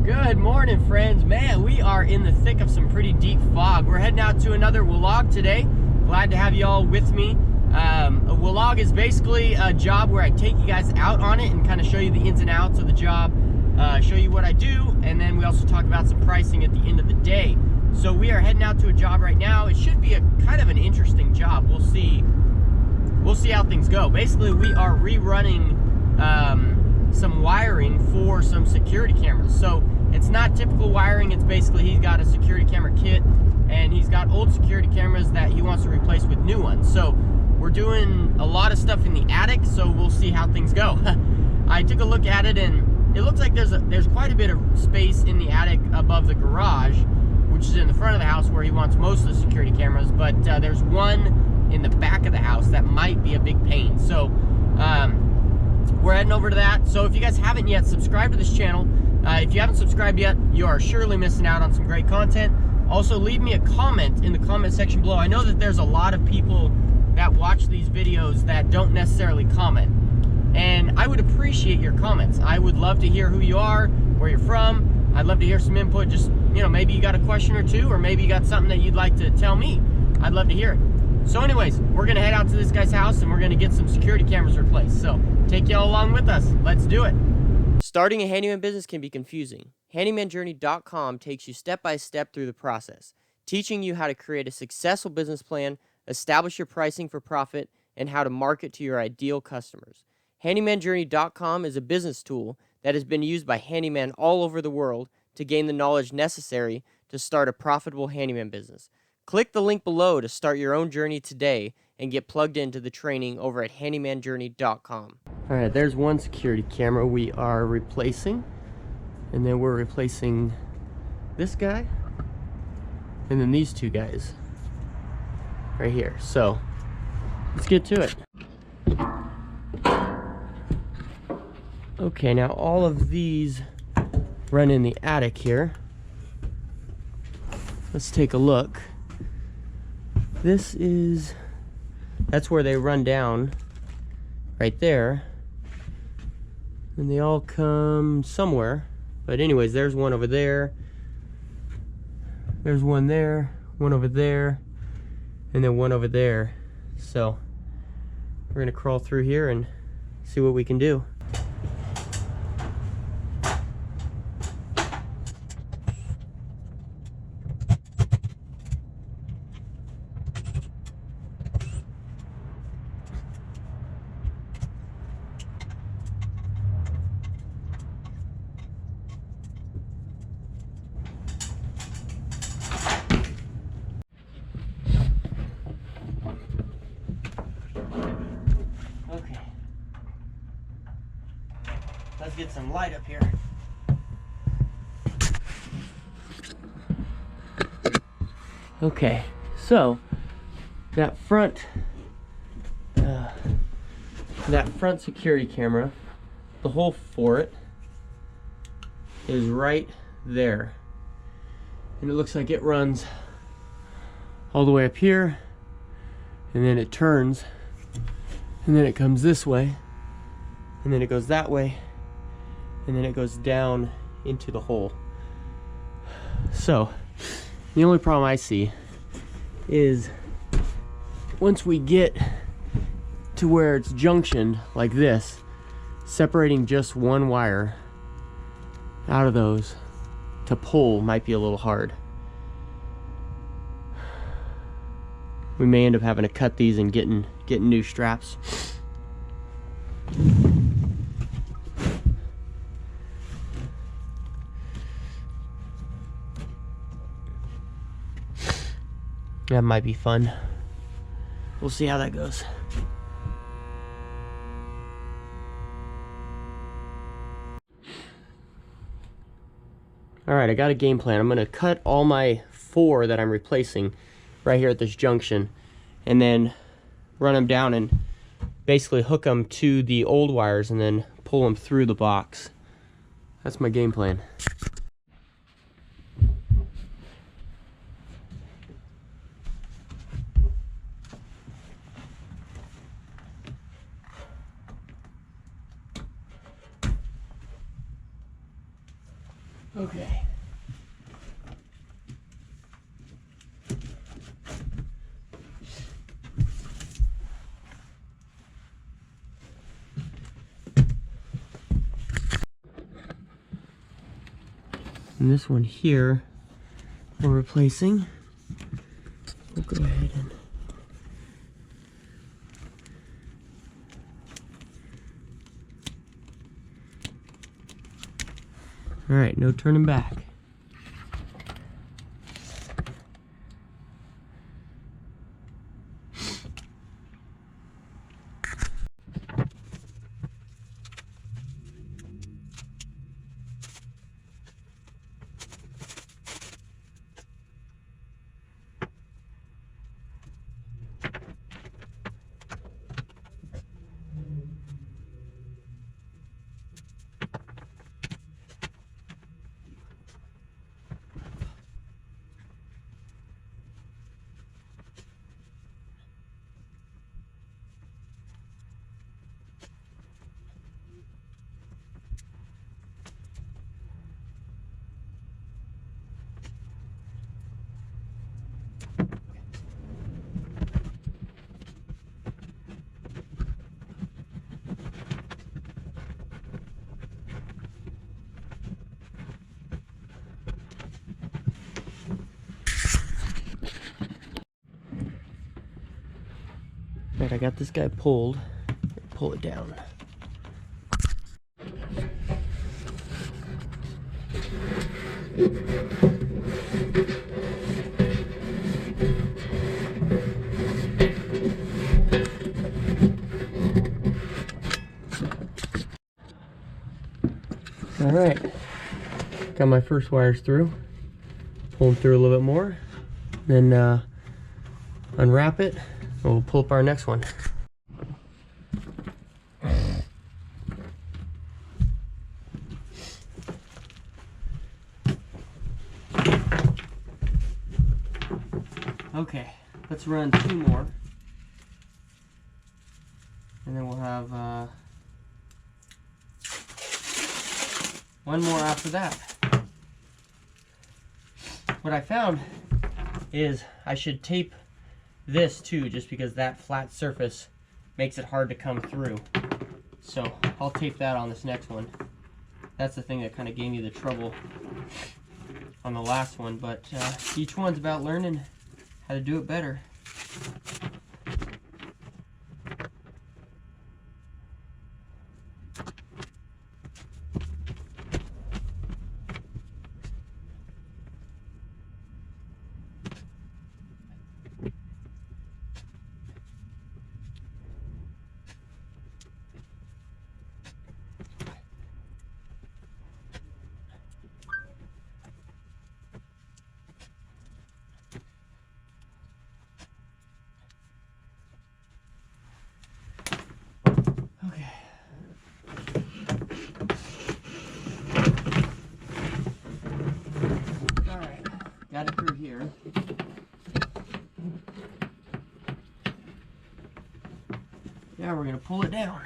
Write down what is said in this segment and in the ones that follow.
Good morning, friends. Man, we are in the thick of some pretty deep fog. We're heading out to another WLOG today. Glad to have you all with me. A WLOG is basically a job where I take you guys out on it and kind of show you the ins and outs of the job, show you what I do, and then we also talk about some pricing at the end of the day. So we are heading out to a job right now. It should be a kind of an interesting job. We'll see how things go. Basically, we are rerunning some wiring for some security cameras. So it's not typical wiring. It's basically he's got a security camera kit and he's got old security cameras that he wants to replace with new ones. So we're doing a lot of stuff in the attic, so we'll see how things go. I took a look at it and it looks like there's quite a bit of space in the attic above the garage, which is in the front of the house where he wants most of the security cameras, but there's one in the back of the house that might be a big pain. So we're heading over to that. So if you guys haven't yet, subscribe to this channel. If you haven't subscribed yet, you are surely missing out on some great content. Also, leave me a comment in the comment section below. I know that there's a lot of people that watch these videos that don't necessarily comment, and I would appreciate your comments. I would love to hear who you are, where you're from. I'd love to hear some input. Just, you know, maybe you got a question or two, or maybe you got something that you'd like to tell me. I'd love to hear it. So anyways, we're gonna head out to this guy's house and we're gonna get some security cameras replaced. So take y'all along with us. Let's do it. Starting a handyman business can be confusing. HandymanJourney.com takes you step by step through the process, teaching you how to create a successful business plan, establish your pricing for profit, and how to market to your ideal customers. HandymanJourney.com is a business tool that has been used by handymen all over the world to gain the knowledge necessary to start a profitable handyman business. Click the link below to start your own journey today and get plugged into the training over at HandymanJourney.com. All right, there's one security camera we are replacing, and then we're replacing this guy, and then these two guys right here. So let's get to it. Okay, now all of these run in the attic here. Let's take a look. That's where they run down, right there, and they all come somewhere. But anyways, there's one over there, there's one there, one over there, and then one over there. So we're gonna crawl through here and see what we can do. Let's get some light up here. Okay, so that front security camera, the hole for it is right there, and it looks like it runs all the way up here, and then it turns, and then it comes this way, and then it goes that way, and then it goes down into the hole. So the only problem I see is once we get to where it's junctioned like this, separating just one wire out of those to pull might be a little hard. We may end up having to cut these and getting new straps. That might be fun. We'll see how that goes. Alright, I got a game plan. I'm going to cut all my 4 that I'm replacing right here at this junction, and then run them down and basically hook them to the old wires and then pull them through the box. That's my game plan. Okay, Okay. And this one here we're replacing. We'll go ahead and all right, no turning back. Alright, I got this guy pulled. Pull it down. Alright, got my first wires through. Pull them through a little bit more. Then unwrap it. We'll pull up our next one. Okay, let's run 2 more. And then we'll have 1 more after that. What I found is I should tape this too, just because that flat surface makes it hard to come through. So I'll tape that on this next one. That's the thing that kind of gave me the trouble on the last one, but each one's about learning how to do it better. Got it through here. Now we're going to pull it down.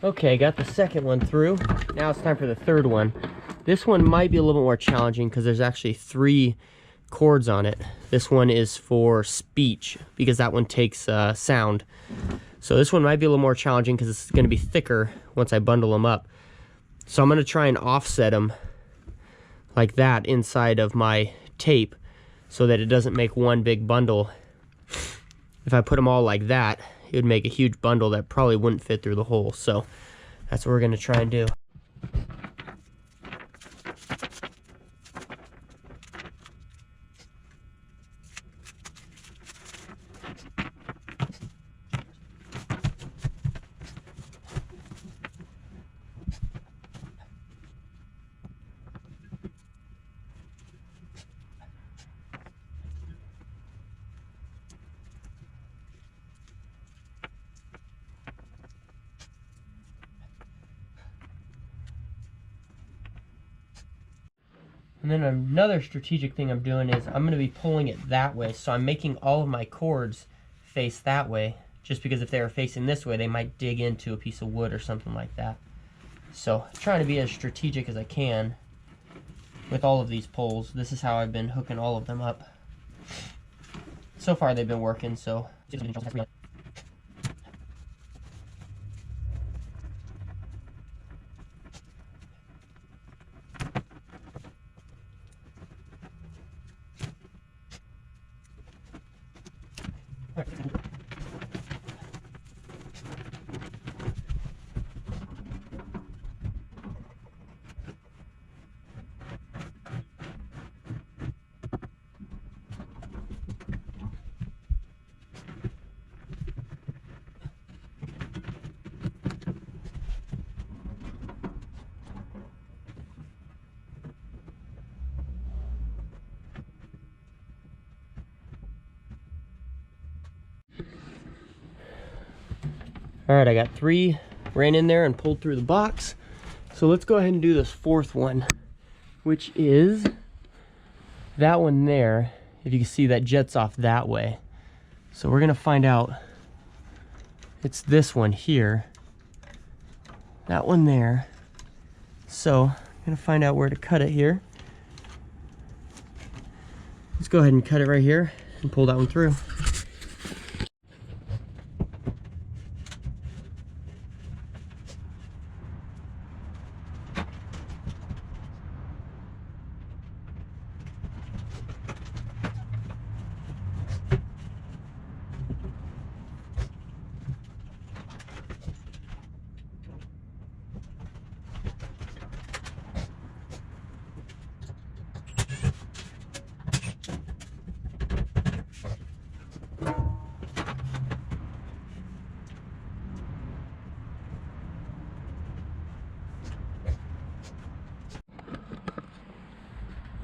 Okay, got the second one through. Now it's time for the third one. This one might be a little bit more challenging because there's actually 3 cords on it. This one is for speech because that one takes sound. So this one might be a little more challenging because it's going to be thicker once I bundle them up. So I'm going to try and offset them like that inside of my tape so that it doesn't make one big bundle. If I put them all like that, it would make a huge bundle that probably wouldn't fit through the hole. So that's what we're going to try and do. And then another strategic thing I'm doing is I'm going to be pulling it that way. So I'm making all of my cords face that way, just because if they were facing this way, they might dig into a piece of wood or something like that. So I'm trying to be as strategic as I can with all of these poles. This is how I've been hooking all of them up. So far they've been working, so all right, I got 3 ran in there and pulled through the box. So let's go ahead and do this 4th one, which is that one there. If you can see, that jets off that way. So we're gonna find out, it's this one here, that one there. So I'm gonna find out where to cut it here. Let's go ahead and cut it right here and pull that one through.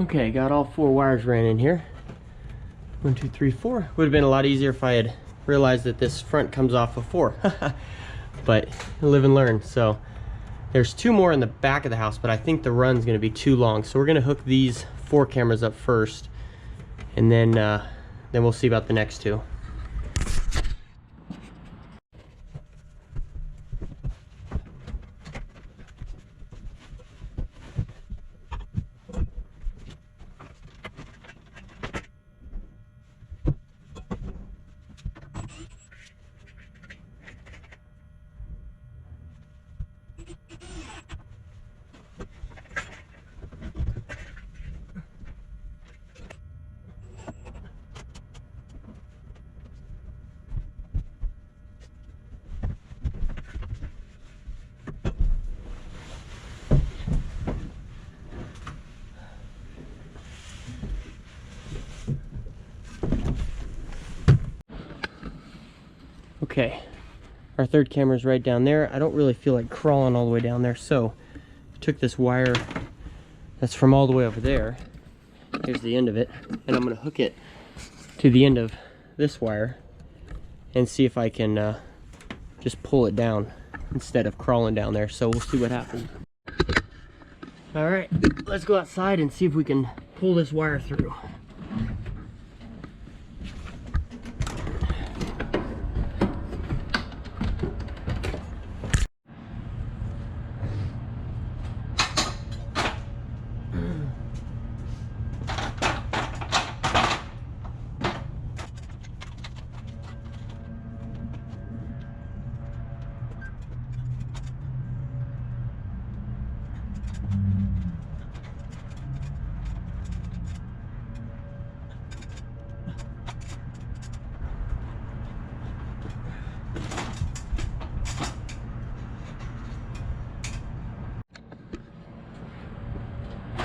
Okay, got all 4 wires ran in here. 1, 2, 3, 4. Would have been a lot easier if I had realized that this front comes off of 4. But live and learn. So there's 2 more in the back of the house, but I think the run's gonna be too long. So we're gonna hook these 4 cameras up first, and then we'll see about the next 2. Okay, our 3rd camera is right down there. I don't really feel like crawling all the way down there, so I took this wire that's from all the way over there. Here's the end of it, and I'm going to hook it to the end of this wire and see if I can just pull it down instead of crawling down there. So we'll see what happens. All right, let's go outside and see if we can pull this wire through.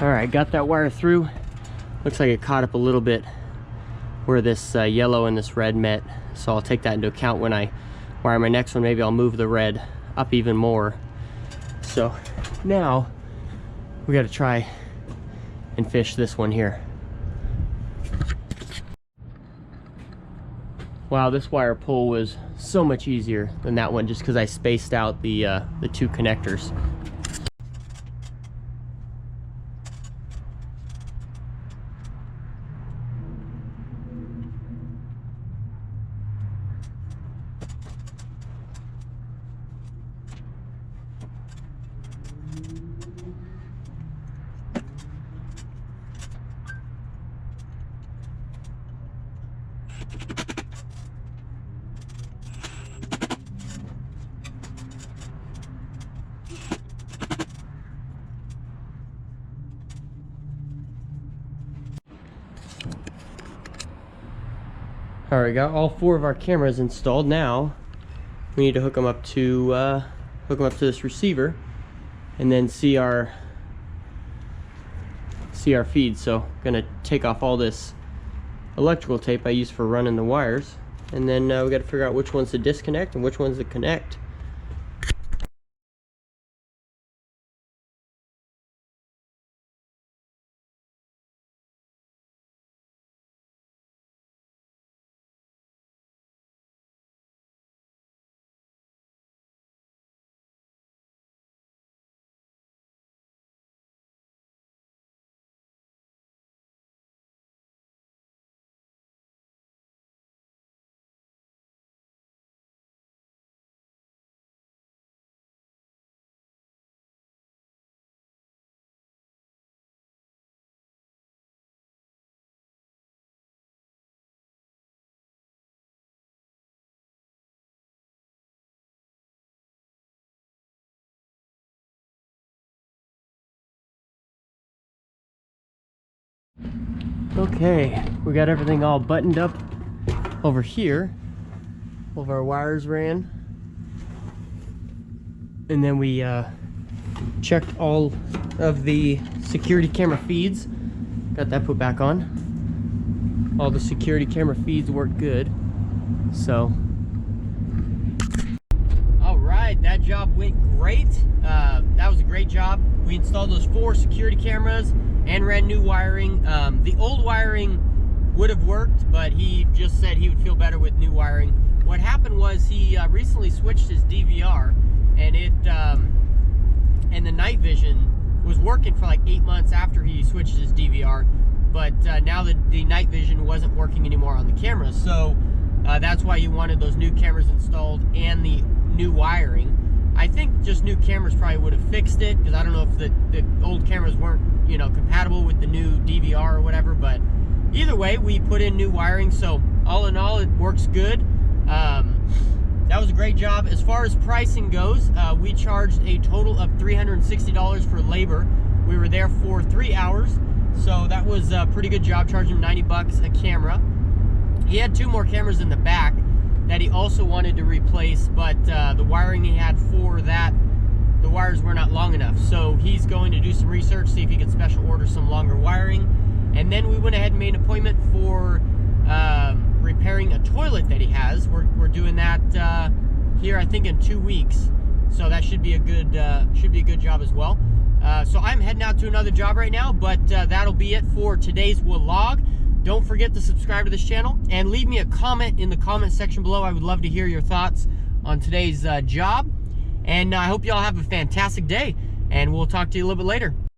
All right, got that wire through. Looks like it caught up a little bit where this yellow and this red met. So I'll take that into account when I wire my next one. Maybe I'll move the red up even more. So now we got to try and fish this one here. Wow, this wire pull was so much easier than that one just because I spaced out the 2 connectors. All right, got all 4 of our cameras installed. Now we need to hook them up to this receiver, and then see our feed. So gonna take off all this electrical tape I use for running the wires, and then we got to figure out which ones to disconnect and which ones to connect. Okay, we got everything all buttoned up over here. All of our wires ran, and then we checked all of the security camera feeds. Got that put back on. All the security camera feeds work good. So, all right, that job went great. That was a great job. We installed those 4 security cameras and ran new wiring. The old wiring would have worked, but he just said he would feel better with new wiring. What happened was he recently switched his DVR, and and the night vision was working for like 8 months after he switched his DVR, but now the night vision wasn't working anymore on the cameras. So that's why he wanted those new cameras installed and the new wiring. I think just new cameras probably would have fixed it, because I don't know if the old cameras weren't, you know, compatible with the new DVR or whatever. But either way, we put in new wiring, so all in all, it works good. That was a great job. As far as pricing goes, we charged a total of $360 for labor. We were there for 3 hours, so that was a pretty good job, charging him 90 bucks a camera. He had 2 more cameras in the back that he also wanted to replace, but the wiring he had for that, the wires were not long enough. So he's going to do some research, see if he can special order some longer wiring. And then we went ahead and made an appointment for repairing a toilet that he has. We're doing that here, I think, in 2 weeks. So that should be a good job as well. So I'm heading out to another job right now, but that'll be it for today's vlog. Don't forget to subscribe to this channel and leave me a comment in the comment section below. I would love to hear your thoughts on today's job. And I hope you all have a fantastic day, and we'll talk to you a little bit later.